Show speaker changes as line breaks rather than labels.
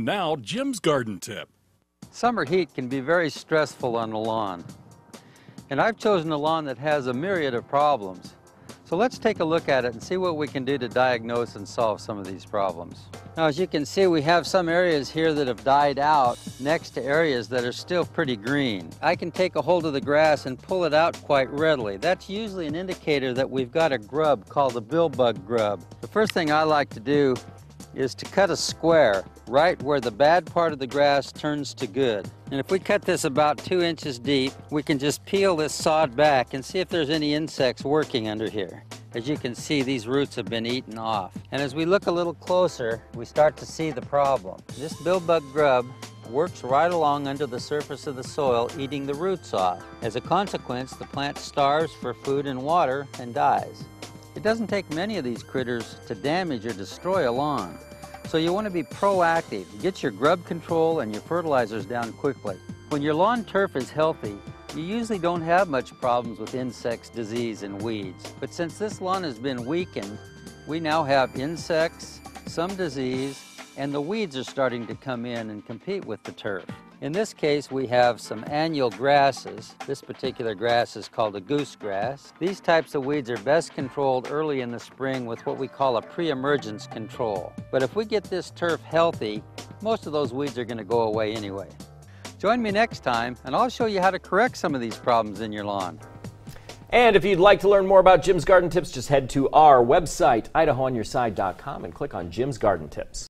Now, Jim's garden tip.
Summer heat can be very stressful on the lawn. And I've chosen a lawn that has a myriad of problems. So let's take a look at it and see what we can do to diagnose and solve some of these problems. Now, as you can see, we have some areas here that have died out next to areas that are still pretty green. I can take a hold of the grass and pull it out quite readily. That's usually an indicator that we've got a grub called a billbug grub. The first thing I like to do is to cut a square right where the bad part of the grass turns to good. And if we cut this about 2 inches deep, we can just peel this sod back and see if there's any insects working under here. As you can see, these roots have been eaten off. And as we look a little closer, we start to see the problem. This billbug grub works right along under the surface of the soil, eating the roots off. As a consequence, the plant starves for food and water and dies. It doesn't take many of these critters to damage or destroy a lawn. So you want to be proactive. Get your grub control and your fertilizers down quickly. When your lawn turf is healthy, you usually don't have much problems with insects, disease, and weeds. But since this lawn has been weakened, we now have insects, some disease, and the weeds are starting to come in and compete with the turf. In this case, we have some annual grasses. This particular grass is called a goose grass. These types of weeds are best controlled early in the spring with what we call a pre-emergence control. But if we get this turf healthy, most of those weeds are going to go away anyway. Join me next time, and I'll show you how to correct some of these problems in your lawn.
And if you'd like to learn more about Jim's Garden Tips, just head to our website, idahoonyourside.com, and click on Jim's Garden Tips.